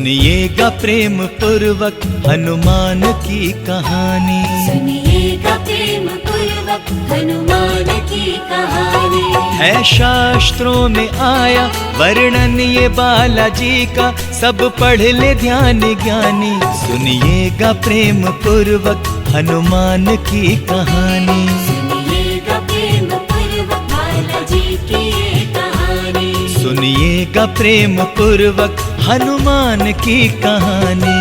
सुनिएगा प्रेम पूर्वक हनुमान की कहानी। सुनिएगा प्रेम पूर्वक हनुमान की कहानी। है शास्त्रों में आया वर्णन ये बालाजी का, सब पढ़ ले ध्यान ज्ञानी। सुनिएगा प्रेम पूर्वक हनुमान की कहानी। सुनिएगा प्रेम पूर्वक बालाजी की ये कहानी। सुनिएगा प्रेम पूर्वक हनुमान की कहानी।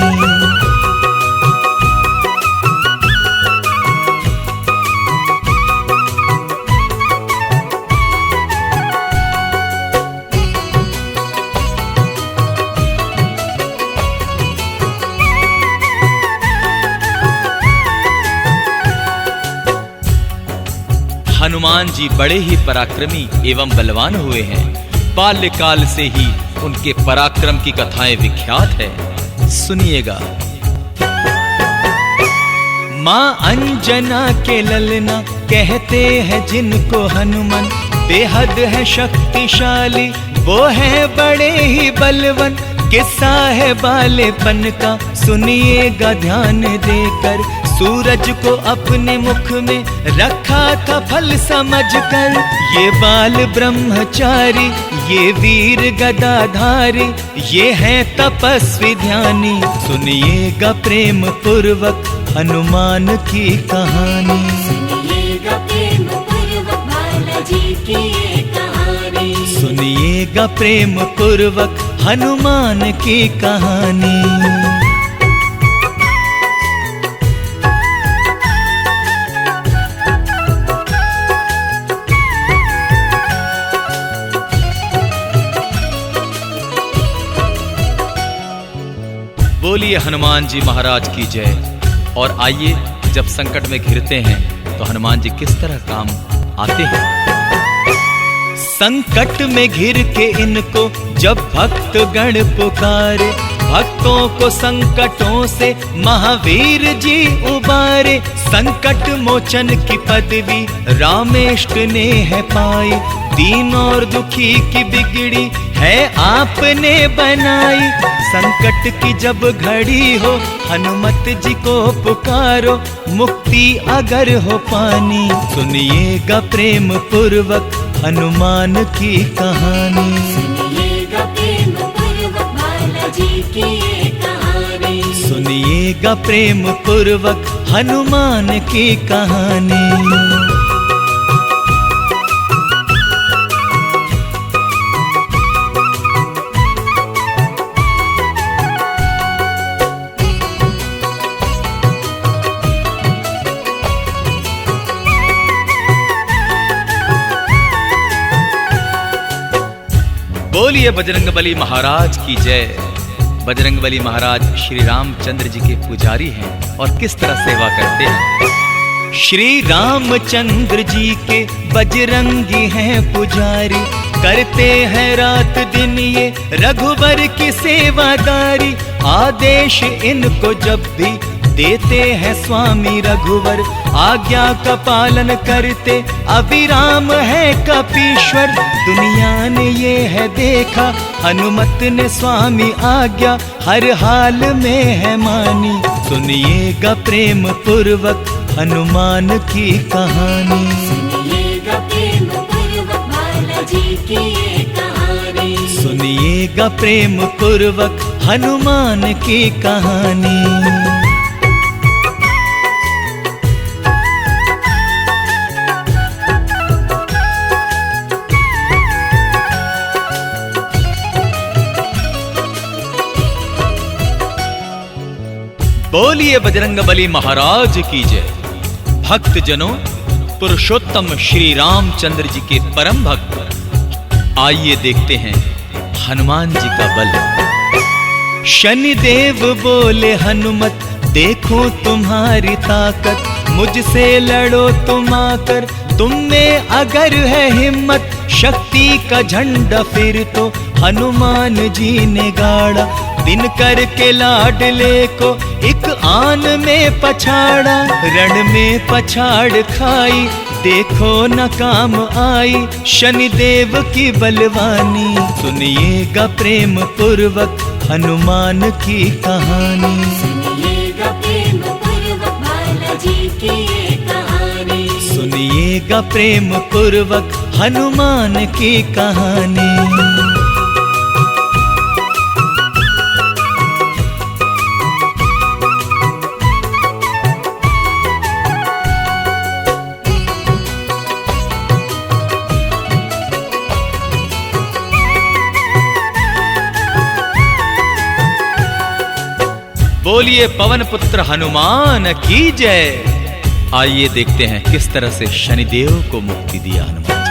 हनुमान जी बड़े ही पराक्रमी एवं बलवान हुए हैं। बाल्यकाल से ही उनके पराक्रम की कथाएं विख्यात है। सुनिएगा। मां अंजना के ललना कहते हैं जिनको हनुमान, बेहद है शक्तिशाली वो है बड़े ही बलवान। किस्सा है बालेपन का सुनिएगा ध्यान देकर, सूरज को अपने मुख में रखा था फल समझकर। ये बाल ब्रह्मचारी ये वीर गदाधारी, ये है तपस्वी ध्यानी। सुनिएगा प्रेम पूर्वक हनुमान की कहानी। सुनिएगा प्रेम पूर्वक बालाजी की ये कहानी। सुनिएगा प्रेम पूर्वक हनुमान की कहानी। बोलिए हनुमान जी महाराज की जय। और आइए, जब संकट में घिरते हैं तो हनुमान जी किस तरह काम आते हैं। संकट में घिर के इनको जब भक्त गण पुकारे, भक्तों को संकटों से महावीर जी उबारे। संकट मोचन की पदवी रामेष्ट ने है पाई, दीन और दुखी की बिगड़ी है आपने बनाई। संकट की जब घड़ी हो हनुमत जी को पुकारो, मुक्ति अगर हो पानी। सुनिएगा प्रेम पूर्वक हनुमान की कहानी। सुनिएगा प्रेम पूर्वक बालाजी की ये कहानी। सुनिएगा प्रेम पूर्वक हनुमान की कहानी। बोलिए बजरंगबली महाराज की जय। बजरंगबली महाराज श्री रामचंद्र जी के पुजारी हैं और किस तरह सेवा करते हैं। श्री रामचंद्र जी के बजरंगी हैं पुजारी, करते हैं रात दिन ये रघुवर की सेवादारी। आदेश इनको जब भी देते हैं स्वामी रघुवर, आज्ञा का पालन करते अविराम है कपीश्वर। दुनिया ने ये है देखा हनुमत ने स्वामी आज्ञा हर हाल में है मानी। सुनिएगा प्रेम पूर्वक हनुमान की कहानी। सुनिएगा प्रेम पूर्वक बालाजी की ये कहानी। सुनिएगा प्रेम पूर्वक हनुमान की कहानी। बोलिए बजरंगबली महाराज की जय। भक्त जनों, पुरुषोत्तम श्री रामचंद्र जी के परम भक्त, आइए देखते हैं हनुमान जी का बल। शनिदेव बोले हनुमत देखो तुम्हारी ताकत, मुझसे लड़ो तुम आकर, तुम में अगर है हिम्मत। शक्ति का झंडा फिर तो हनुमान जी ने गाड़ा, दिन करके लाडले को एक आन में पछाड़ा। रण में पछाड़ खाई देखो न काम आई, शनिदेव की बलवानी। सुनिएगा प्रेम पूर्वक हनुमान की कहानी। सुनिएगा प्रेम पूर्वक बालाजी की ये कहानी। सुनिएगा प्रेम पूर्वक हनुमान की कहानी। बोलिए पवन पुत्र हनुमान की जय। आइए देखते हैं किस तरह से शनिदेव को मुक्ति दिया हनुमान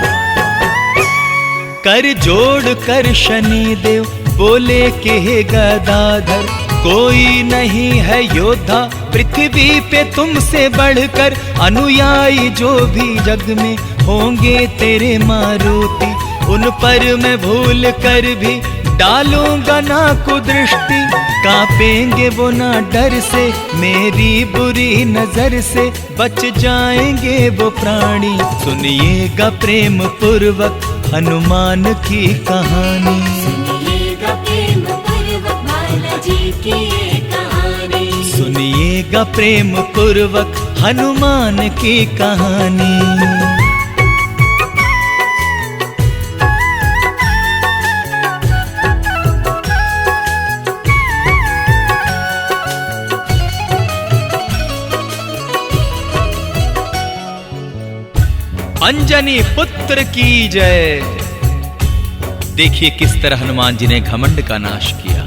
जी। कर जोड़ कर शनिदेव बोले कि हे गदाधर, कोई नहीं है योद्धा पृथ्वी पे तुमसे बढ़कर। अनुयायी जो भी जग में होंगे तेरे मारुति, उन पर मैं भूल कर भी डालूंगा ना कुदृष्टि। कांपेंगे वो ना डर से मेरी बुरी नजर से, बच जाएंगे वो प्राणी। सुनिएगा प्रेम पूर्वक हनुमान की कहानी। सुनिएगा प्रेम पूर्वक बालाजी की ये कहानी। सुनिएगा प्रेम पूर्वक हनुमान की कहानी। अंजनी पुत्र की जय। देखिए किस तरह हनुमान जी ने घमंड का नाश किया।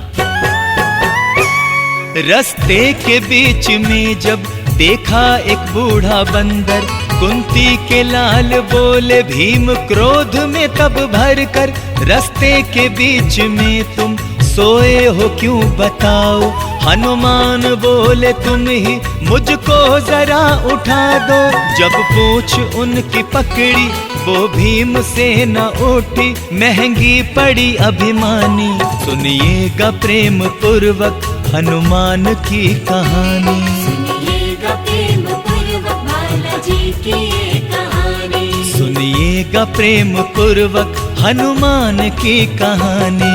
रास्ते के बीच में जब देखा एक बूढ़ा बंदर, कुंती के लाल बोले भीम क्रोध में तब भर कर। रास्ते के बीच में तुम सोए हो क्यों बताओ। हनुमान बोले तुम ही मुझको जरा उठा दो। जब पूछ उनकी पकड़ी वो भीम से न उठी, महंगी पड़ी अभिमानी। सुनिएगा प्रेम पूर्वक हनुमान की कहानी। सुनिएगा प्रेम पूर्वक बालाजी की ये कहानी। सुनिएगा प्रेम पूर्वक हनुमान की कहानी।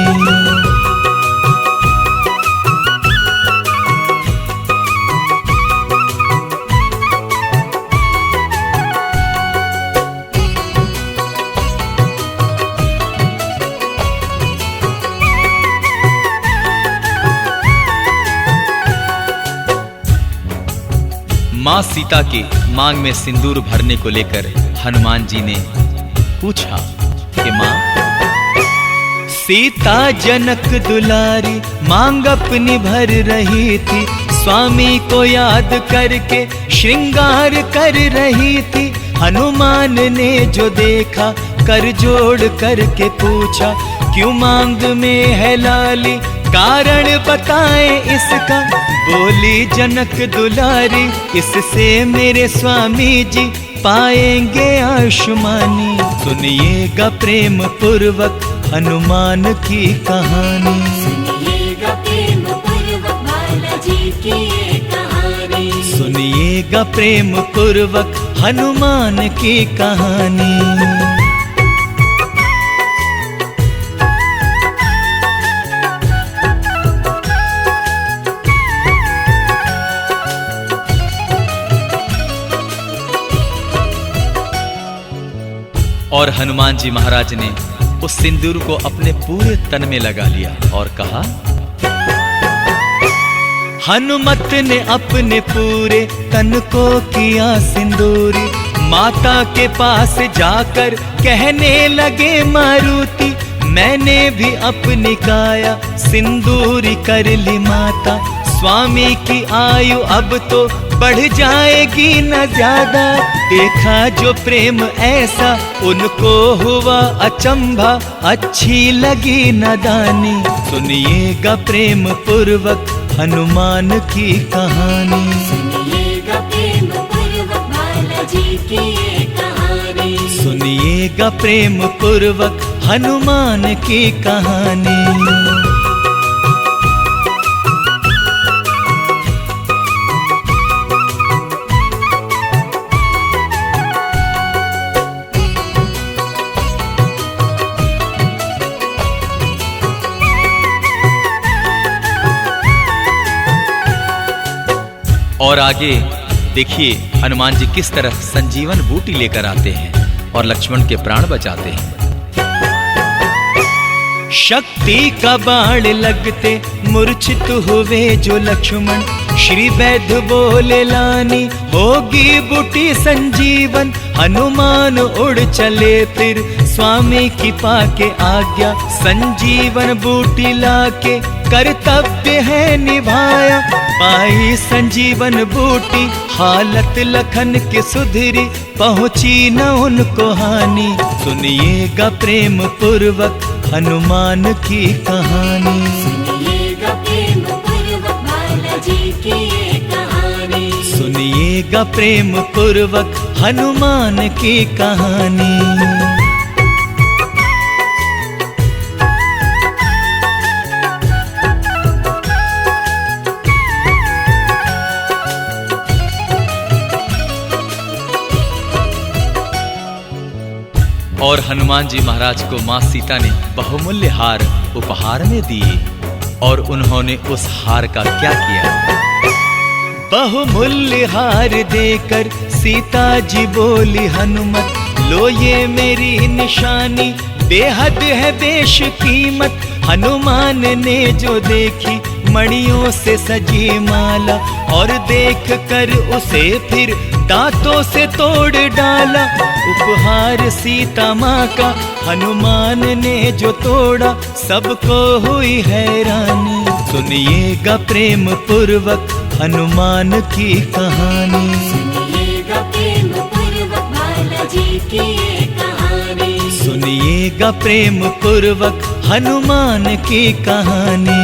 मां सीता के मांग में सिंदूर भरने को लेकर हनुमान जी ने पूछा कि मां, सीता जनक दुलारी मांग अपनी भर रही थी। स्वामी को याद करके श्रृंगार कर रही थी। हनुमान ने जो देखा कर जोड़ करके पूछा, क्यों मांग में है लाली कारण बताए इसका। बोली जनक दुलारी इससे मेरे स्वामी जी पाएंगे आयुष्मानी। सुनिएगा प्रेम पूर्वक हनुमान की कहानी। सुनिएगा प्रेम पूर्वक बालाजी की ये कहानी। सुनिएगा प्रेम पूर्वक हनुमान की कहानी। और हनुमान जी महाराज ने उस सिंदूर को अपने पूरे तन में लगा लिया और कहा, हनुमत ने अपने पूरे तन को किया सिंदूरी। माता के पास जाकर कहने लगे मारुति, मैंने भी अपनी काया सिंदूरी कर ली माता। स्वामी की आयु अब तो बढ़ जाएगी न ज्यादा। देखा जो प्रेम ऐसा उनको हुआ अचंभा, अच्छी लगी नादानी। सुनिएगा प्रेम पूर्वक हनुमान की कहानी। सुनिएगा प्रेम पूर्वक बालाजी की ये कहानी। सुनिएगा प्रेम पूर्वक हनुमान की कहानी। और आगे देखिए हनुमान जी किस तरह संजीवन बूटी लेकर आते हैं और लक्ष्मण के प्राण बचाते हैं। शक्ति का बाण लगते मूर्छित हुए जो लक्ष्मण, श्री वैद्य बोले लानी होगी बूटी संजीवन। हनुमान उड़ चले फिर स्वामी की पाके आज्ञा, संजीवन बूटी लाके कर्तव्य है निभाया। पाई संजीवन बूटी हालत लखन के सुधरी, पहुंची न उनको हानि। सुनिएगा प्रेम पूर्वक हनुमान की कहानी। सुनिएगा प्रेम पूर्वक बालाजी की ये कहानी। सुनिएगा प्रेम पूर्वक हनुमान की कहानी। और हनुमान जी महाराज को मां सीता ने बहुमूल्य हार उपहार में दिए और उन्होंने उस हार का क्या किया। बहुमूल्य हार देकर सीता जी बोली हनुमत, लो ये मेरी निशानी, बेहद है बेश कीमत। हनुमान ने जो देखी मणियों से सजी माला, और देख कर उसे फिर दांतों से तोड़ डाला। उपहार सीता माँ का हनुमान ने जो तोड़ा, सबको हुई हैरानी। सुनिएगा प्रेम पूर्वक हनुमान की कहानी। सुनिएगा प्रेम पूर्वक बालाजी की ये कहानी। सुनिएगा प्रेम पूर्वक हनुमान की कहानी।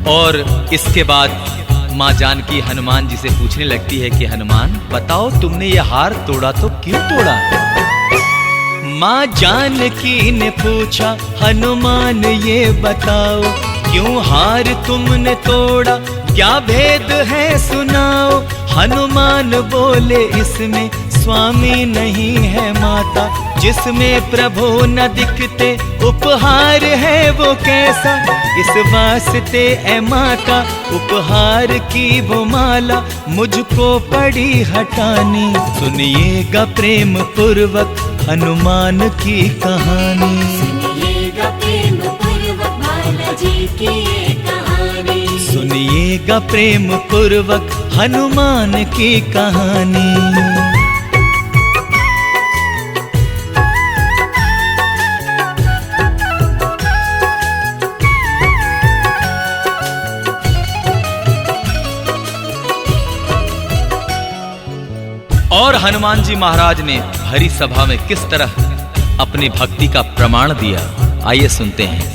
और इसके बाद माँ जानकी हनुमान जी से पूछने लगती है कि हनुमान बताओ, तुमने ये हार तोड़ा तो क्यों तोड़ा। माँ जानकी ने पूछा हनुमान ये बताओ, क्यों हार तुमने तोड़ा, क्या भेद है सुनाओ। हनुमान बोले इसमें स्वामी नहीं है माता, जिसमें प्रभु न दिखते उपहार है वो कैसा। इस वास्ते ए माता उपहार की वो माला, मुझको पड़ी हटानी। सुनिएगा प्रेम पूर्वक हनुमान की कहानी। सुनिएगा प्रेम पूर्वक बालाजी की ये कहानी। सुनिएगा प्रेम पूर्वक हनुमान की कहानी। और हनुमान जी महाराज ने भरी सभा में किस तरह अपनी भक्ति का प्रमाण दिया, आइए सुनते हैं।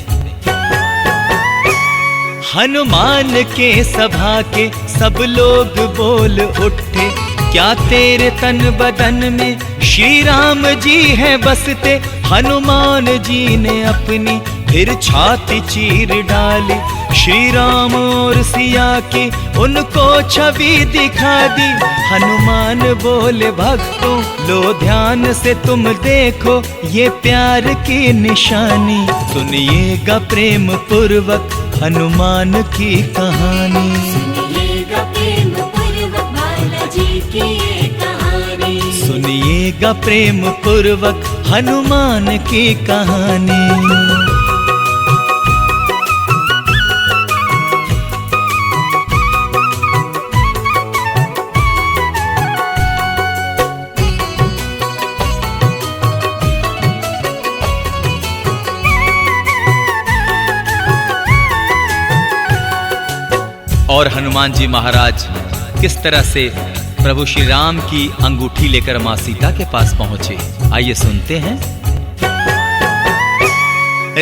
हनुमान के सभा के सब लोग बोल उठे, क्या तेरे तन बदन में श्री राम जी हैं बसते। हनुमान जी ने अपनी फिर छाती चीर डाली, श्री राम और सिया की उनको छवि दिखा दी। हनुमान बोले भक्तों लो ध्यान से तुम देखो, ये प्यार की निशानी। सुनिएगा प्रेम पूर्वक हनुमान की कहानी। सुनिएगा प्रेम पूर्वक बालाजी की ये कहानी। सुनिएगा प्रेम पूर्वक हनुमान की कहानी। और हनुमान जी महाराज किस तरह से प्रभु श्री राम की अंगूठी लेकर मां सीता के पास पहुंचे, आइए सुनते हैं।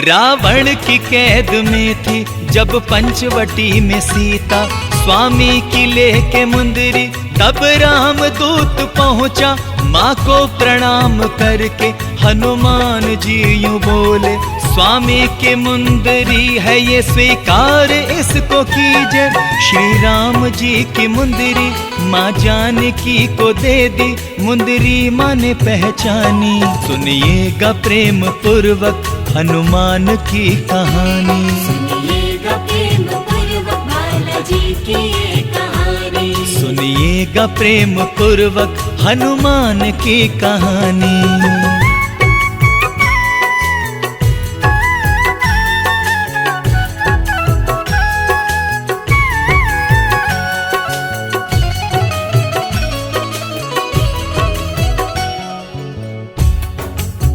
रावण की कैद में थी जब पंचवटी में सीता, स्वामी की लेके मुंदरी तब राम दूत पहुंचा। माँ को प्रणाम करके हनुमान जी यूं बोले, स्वामी के मुंदरी है ये स्वीकार इसको कीजिए। श्री राम जी की मुंदरी माँ जानकी को दे दी, मुंदरी माँ ने पहचानी। सुनिएगा प्रेम पूर्वक हनुमान की कहानी। सुनिएगा प्रेम पूर्वक बालाजी की ये कहानी। सुनिएगा प्रेम पूर्वक हनुमान की कहानी।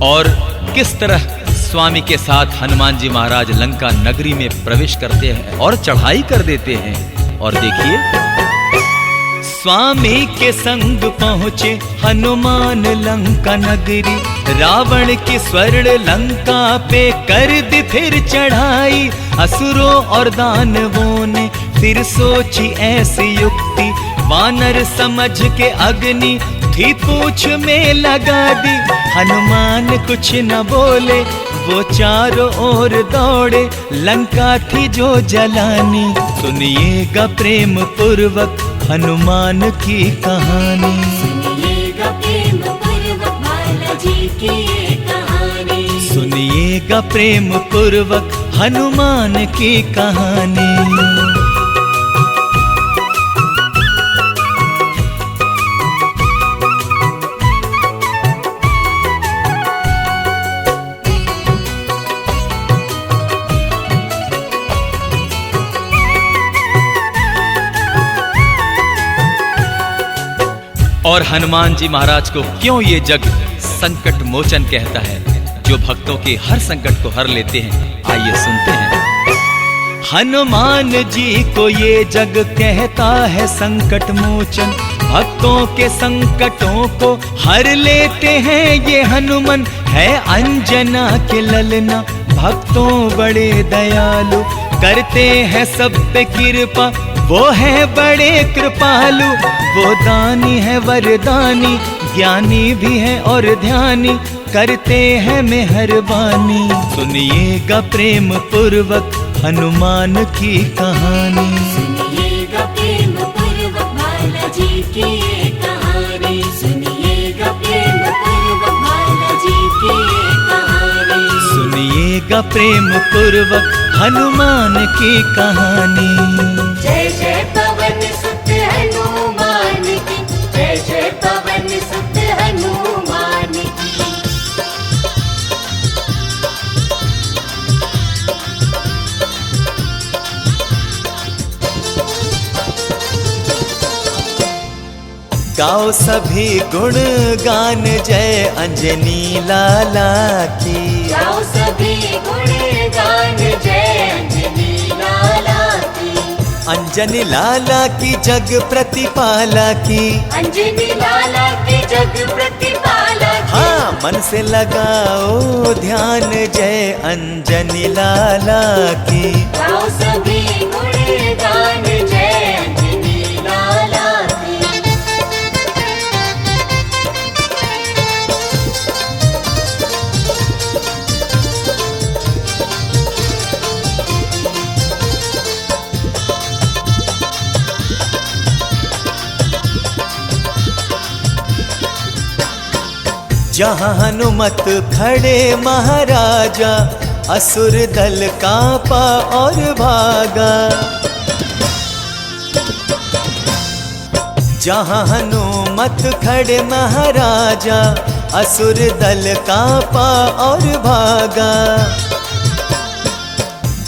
और किस तरह स्वामी के साथ हनुमान जी महाराज लंका नगरी में प्रवेश करते हैं और चढ़ाई कर देते हैं। और देखिए, स्वामी के संग पहुँचे हनुमान लंका नगरी, रावण की स्वर्ण लंका पे कर दी फिर चढ़ाई। असुरों और दानवों ने फिर सोची ऐसी युक्ति, वानर समझ के अग्नि थी पूछ में लगा दी। हनुमान कुछ न बोले, वो चारों ओर दौड़े, लंका थी जो जलानी। सुनिएगा प्रेम पूर्वक हनुमान की कहानी। सुनिएगा प्रेम पूर्वक बालाजी की ये कहानी। सुनिएगा प्रेम पूर्वक हनुमान की कहानी। और हनुमान जी महाराज को क्यों ये जग संकट मोचन कहता है, जो भक्तों के हर संकट को हर लेते हैं। आइए सुनते हैं। हनुमान जी को ये जग कहता है संकट मोचन, भक्तों के संकटों को हर लेते हैं ये हनुमान। है अंजना के ललना, भक्तों बड़े दयालु, करते हैं सब पे कृपा, वो है बड़े कृपालु। वो दानी है वरदानी, ज्ञानी भी है और ध्यानी, करते हैं मेहरबानी। सुनिएगा प्रेम पूर्वक हनुमान की कहानी। सुनिएगा प्रेम पूर्वक बालाजी की ये कहानी। सुनिएगा प्रेम पूर्वक बालाजी की ये कहानी। सुनिएगा प्रेम पूर्वक हनुमान की कहानी। जय जय पवन सुत हनुमान की, जय जय पवन सुत हनुमान की। गाओ सभी गुण गान जय अंजनी लाला की। गाओ सभी गुण गान जय अंजनी लाला की। अंजनी लाला की जग प्रतिपाला की। अंजनी लाला की जग प्रतिपाला की। हाँ, मन से लगाओ ध्यान जय अंजनी लाला की। गाओ सभी गुण गान जय अंजनी लाला की। जहाँ हनुमत खड़े महाराजा, असुर दल कांपा और भागा। जहाँ हनुमत खड़े महाराजा, असुर दल कांपा और भागा।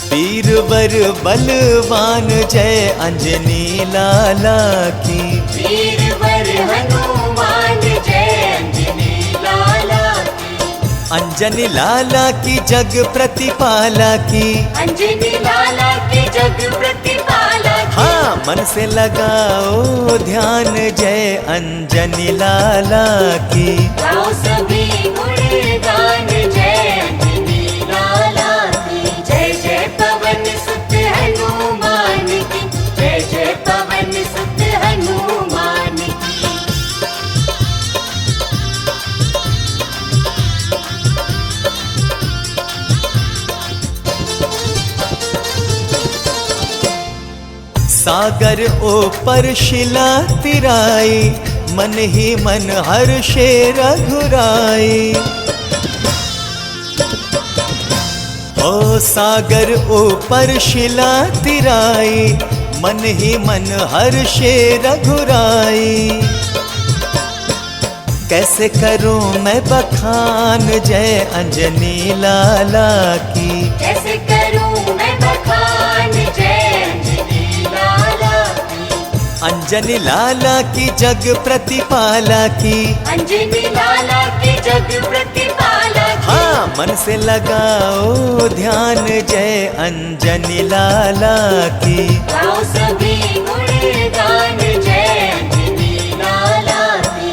वीरवर बलवान जय अंजनी लाला की। वीरवर हनुमान जय अंजनी लाला की। अंजनी लाला की जग प्रतिपाला की। अंजनी लाला की जग प्रतिपाला की। हाँ, मन से लगाओ ध्यान जय अंजनी लाला की। गाओ सभी गुण गान जय अंजनी लाला की। जय जय पवन सुत हनुमान की। जय जय पवन सुत हनुमान की। सागर ऊपर शिला तिराई, मन ही मन हर्षे रघुराई। ओ सागर ऊपर शिला तिराई, मन ही मन हर्षे रघुराई। कैसे करूं मैं बखान जय अंजनी लाला की, कैसे करूं मैं बखान जय अंजनी लाला की। अंजनी लाला की जग प्रतिपाला की, अंजनी लाला की जग प्रतिपाला की। हाँ मन से लगाओ ध्यान जय अंजनी लाला की। गाओ सभी गुणगान जय अंजनी लाला की।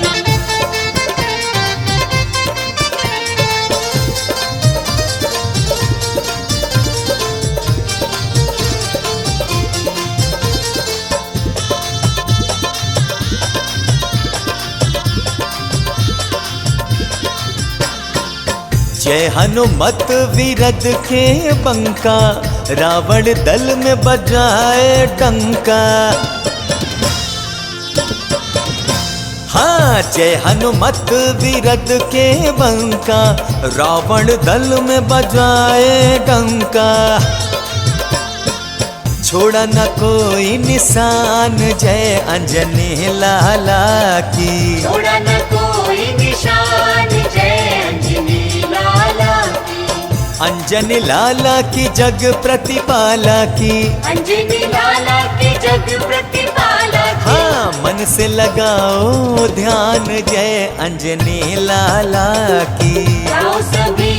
जय हनुमत विरद के बंका, रावण दल में बजाए डंका। हाँ जय हनुमत विरद के बंका, रावण दल में बजाए डंका। छोड़ा न कोई निशान जय अंजनी लाला की, छोड़ा न कोई निशान जय अंजनी लाला की। अंजनी लाला की जग प्रतिपाला की। अंजनी लाला की जग प्रतिपाला की। हाँ मन से लगाओ ध्यान जय अंजनी लाला की। गाओ सभी